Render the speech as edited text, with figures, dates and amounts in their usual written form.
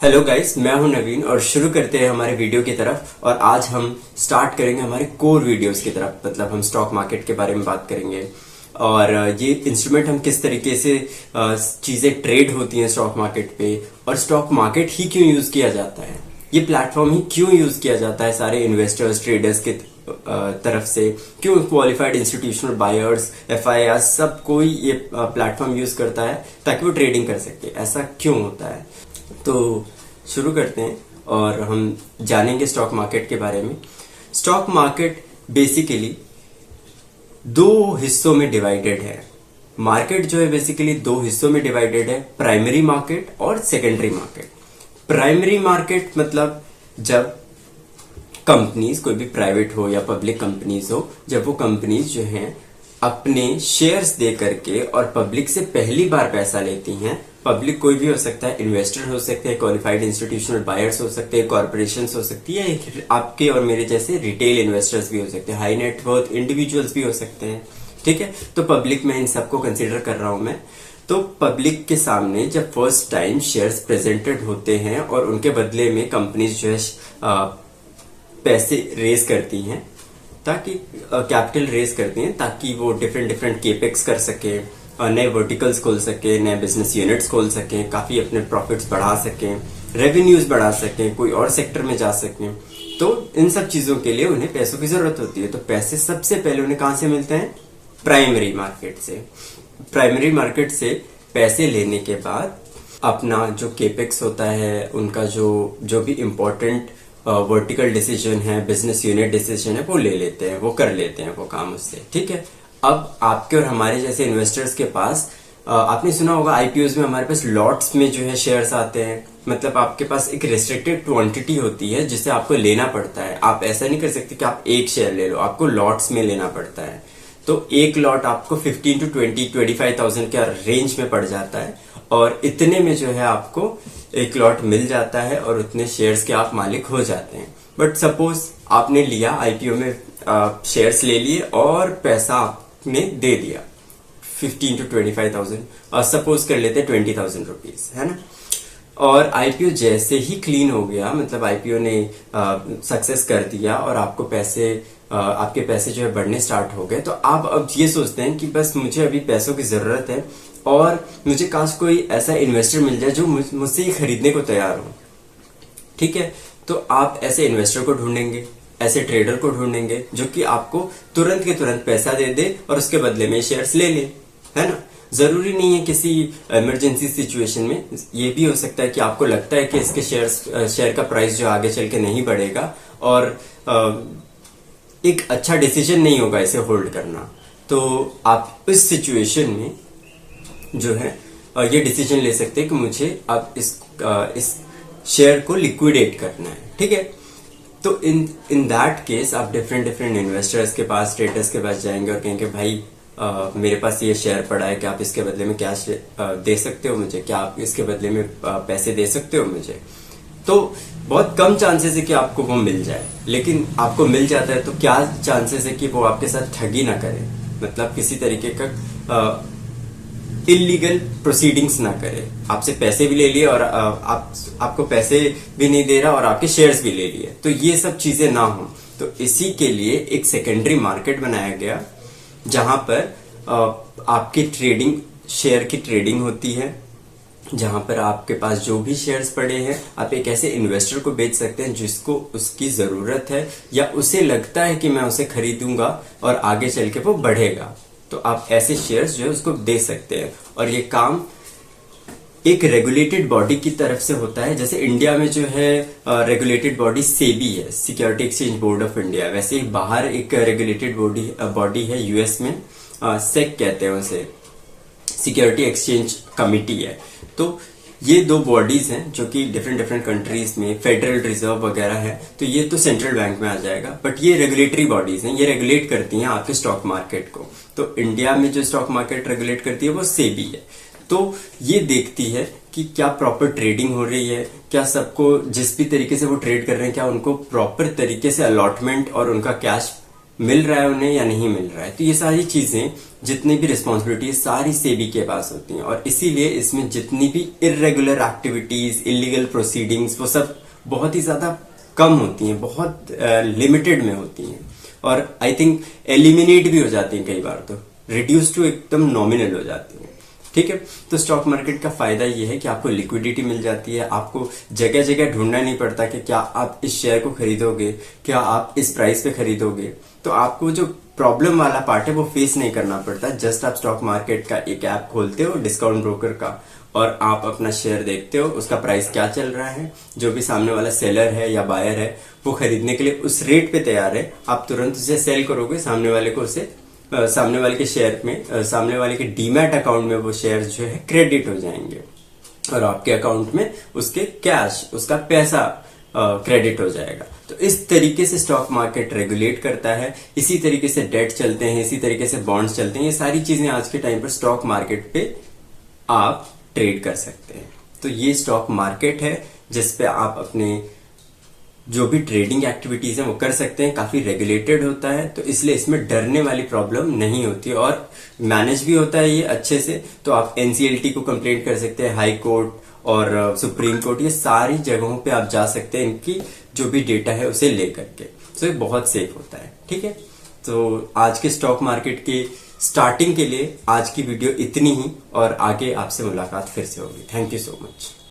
Hello guys, मैं हूं नवीन और शुरू करते हैं हमारे वीडियो की तरफ। और आज हम स्टार्ट करेंगे हमारे कोर वीडियोस की तरफ। मतलब हम स्टॉक मार्केट के बारे में बात करेंगे और ये इंस्ट्रूमेंट हम किस तरीके से चीजें ट्रेड होती हैं स्टॉक मार्केट पे, और स्टॉक मार्केट ही क्यों यूज किया जाता है, ये प्लेटफॉर्म ही क्यों यूज किया जाता है सारे इन्वेस्टर्स ट्रेडर्स के तरफ से, क्यों क्वालिफाइड इंस्टीट्यूशनल बायर्स FIR सब कोई ये प्लेटफॉर्म यूज करता है ताकि वो ट्रेडिंग कर सके, ऐसा क्यों होता है। तो शुरू करते हैं और हम जानेंगे स्टॉक मार्केट के बारे में। स्टॉक मार्केट बेसिकली दो हिस्सों में डिवाइडेड है। मार्केट जो है बेसिकली दो हिस्सों में डिवाइडेड है, प्राइमरी मार्केट और सेकेंडरी मार्केट। प्राइमरी मार्केट मतलब जब कंपनीज, कोई भी प्राइवेट हो या पब्लिक कंपनीज हो, जब वो कंपनीज जो हैं अपने शेयर्स दे करके और पब्लिक से पहली बार पैसा लेती हैं। पब्लिक कोई भी हो सकता है, इन्वेस्टर हो सकते हैं, क्वालिफाइड इंस्टीट्यूशनल बायर्स हो सकते हैं, कॉर्पोरेशंस हो सकती है, आपके और मेरे जैसे रिटेल इन्वेस्टर्स भी हो सकते हैं, हाई नेटवर्थ इंडिविजुअल्स भी हो सकते हैं। ठीक है, तो पब्लिक में इन सबको कंसिडर कर रहा हूं मैं। तो पब्लिक के सामने जब फर्स्ट टाइम शेयर्स प्रेजेंटेड होते हैं और उनके बदले में कंपनीज जो है पैसे रेज करती हैं, ताकि कैपिटल रेज करती हैं ताकि वो डिफरेंट केपेक्स कर सके, नए वर्टिकल्स खोल सके, नए बिजनेस यूनिट्स खोल सकें, काफी अपने प्रॉफिट्स बढ़ा सकें, रेवेन्यूज बढ़ा सकें, कोई और सेक्टर में जा सकें। तो इन सब चीजों के लिए उन्हें पैसों की जरूरत होती है। तो पैसे सबसे पहले उन्हें कहां से मिलते हैं? प्राइमरी मार्केट से। प्राइमरी मार्केट से पैसे लेने के बाद अपना जो केपेक्स होता है, उनका जो भी इम्पोर्टेंट वर्टिकल डिसीजन है, बिजनेस यूनिट डिसीजन है, वो ले लेते हैं, वो कर लेते हैं वो काम उससे। ठीक है, अब आपके और हमारे जैसे इन्वेस्टर्स के पास आपने सुना होगा आईपीओज में हमारे पास लॉट्स में जो है शेयर्स आते हैं। मतलब आपके पास एक रिस्ट्रिक्टेड क्वांटिटी होती है जिसे आपको लेना पड़ता है। आप ऐसा नहीं कर सकते कि आप एक शेयर ले लो, आपको लॉट्स में लेना पड़ता है। तो एक लॉट आपको 15 to 25,000 के रेंज में पड़ जाता है और इतने में जो है आपको एक लॉट मिल जाता है और उतने शेयर्स के आप मालिक हो जाते हैं। बट सपोज आपने लिया आईपीओ में, शेयर्स ले लिए और पैसा आपने दे दिया 15 to 25,000, और सपोज कर लेते 20,000 रुपीज, है ना। और आईपीओ जैसे ही क्लीन हो गया, मतलब आईपीओ ने सक्सेस कर दिया और आपको आपके पैसे जो है बढ़ने स्टार्ट हो गए, तो आप अब ये सोचते हैं कि बस मुझे अभी पैसों की जरूरत है और मुझे काश कोई ऐसा इन्वेस्टर मिल जाए जो मुझसे ये खरीदने को तैयार हो। ठीक है, तो आप ऐसे इन्वेस्टर को ढूंढेंगे, ऐसे ट्रेडर को ढूंढेंगे जो कि आपको तुरंत के तुरंत पैसा दे दे और उसके बदले में शेयर्स ले ले, है ना। जरूरी नहीं है किसी इमरजेंसी सिचुएशन में, ये भी हो सकता है कि आपको लगता है कि इसके शेयर का प्राइस जो आगे चल के नहीं बढ़ेगा और एक अच्छा डिसीजन नहीं होगा इसे होल्ड करना। तो आप इस सिचुएशन में जो है ये डिसीजन ले सकते हैं कि मुझे अब इस शेयर को लिक्विडेट करना है। ठीक है, तो इन दैट केस आप डिफरेंट इन्वेस्टर्स के पास, ट्रेडर्स के पास जाएंगे और कहेंगे भाई मेरे पास ये शेयर पड़ा है, क्या आप इसके बदले में कैश दे सकते हो मुझे, क्या आप इसके बदले में पैसे दे सकते हो मुझे। तो बहुत कम चांसेस है कि आपको वो मिल जाए, लेकिन आपको मिल जाता है तो क्या चांसेस है कि वो आपके साथ ठगी ना करे, मतलब किसी तरीके का इलीगल प्रोसीडिंग्स ना करे, आपसे पैसे भी ले लिए और आपको पैसे भी नहीं दे रहा और आपके शेयर्स भी ले लिए, तो ये सब चीजें ना हो। तो इसी के लिए एक सेकेंडरी मार्केट बनाया गया जहां पर आपकी ट्रेडिंग, शेयर की ट्रेडिंग होती है, जहां पर आपके पास जो भी शेयर्स पड़े हैं आप एक ऐसे इन्वेस्टर को बेच सकते हैं जिसको उसकी जरूरत है या उसे लगता है कि मैं उसे खरीदूंगा और आगे चल के वो बढ़ेगा, तो आप ऐसे शेयर्स जो है उसको दे सकते हैं। और ये काम एक रेगुलेटेड बॉडी की तरफ से होता है। जैसे इंडिया में जो है रेगुलेटेड बॉडी सेबी है, security exchange board of India, वैसे ही बाहर एक रेगुलेटेड बॉडी है यूएस में, सेक कहते हैं उसे, सिक्योरिटी एक्सचेंज कमिटी है। तो ये दो बॉडीज हैं जो कि डिफरेंट कंट्रीज में, फेडरल रिजर्व वगैरह है, तो ये तो सेंट्रल बैंक में आ जाएगा, बट ये रेगुलेटरी बॉडीज हैं, ये रेगुलेट करती हैं आपके स्टॉक मार्केट को। तो इंडिया में जो स्टॉक मार्केट रेगुलेट करती है वो सेबी है। तो ये देखती है कि क्या प्रॉपर ट्रेडिंग हो रही है, क्या सबको जिस भी तरीके से वो ट्रेड कर रहे हैं क्या उनको प्रॉपर तरीके से अलॉटमेंट और उनका कैश मिल रहा है उन्हें या नहीं मिल रहा है। तो ये सारी चीजें, जितनी भी रिस्पॉन्सिबिलिटी है, सारी सेबी के पास होती हैं, और इसीलिए इसमें जितनी भी इरेगुलर एक्टिविटीज, इलीगल प्रोसीडिंग्स, वो सब बहुत ही ज्यादा कम होती हैं, बहुत लिमिटेड में होती हैं, और आई थिंक एलिमिनेट भी हो जाती हैं, कई बार तो रिड्यूस टू एकदम नॉमिनल हो जाती हैं। ठीक है, तो स्टॉक मार्केट का फायदा ये है कि आपको लिक्विडिटी मिल जाती है, आपको जगह जगह ढूंढना नहीं पड़ता कि क्या आप इस शेयर को खरीदोगे, क्या आप इस प्राइस पे खरीदोगे। तो आपको जो प्रॉब्लम वाला पार्ट है वो फेस नहीं करना पड़ता। जस्ट आप स्टॉक मार्केट का एक ऐप खोलते हो डिस्काउंट ब्रोकर का, और आप अपना शेयर देखते हो, उसका प्राइस क्या चल रहा है, जो भी सामने वाला सेलर है या बायर है वो खरीदने के लिए उस रेट पे तैयार है, आप तुरंत उसे सेल करोगे, सामने वाले को उसे सामने वाले के शेयर में, सामने वाले के डीमैट अकाउंट में वो शेयर जो है क्रेडिट हो जाएंगे, और आपके अकाउंट में उसके कैश, उसका पैसा क्रेडिट हो जाएगा। तो इस तरीके से स्टॉक मार्केट रेगुलेट करता है, इसी तरीके से डेट चलते हैं, इसी तरीके से बॉन्ड्स चलते हैं। ये सारी चीजें आज के टाइम पर स्टॉक मार्केट पे आप ट्रेड कर सकते हैं। तो ये स्टॉक मार्केट है जिसपे आप अपने जो भी ट्रेडिंग एक्टिविटीज हैं वो कर सकते हैं। काफी रेगुलेटेड होता है, तो इसलिए इसमें डरने वाली प्रॉब्लम नहीं होती, और मैनेज भी होता है ये अच्छे से। तो आप एनसीएलटी को कंप्लेंट कर सकते हैं, हाई कोर्ट और सुप्रीम कोर्ट, ये सारी जगहों पे आप जा सकते हैं इनकी जो भी डेटा है उसे लेकर के। तो ये बहुत सेफ होता है। ठीक है, तो आज के स्टॉक मार्केट के स्टार्टिंग के लिए आज की वीडियो इतनी ही, और आगे आपसे मुलाकात फिर से होगी। Thank you so much.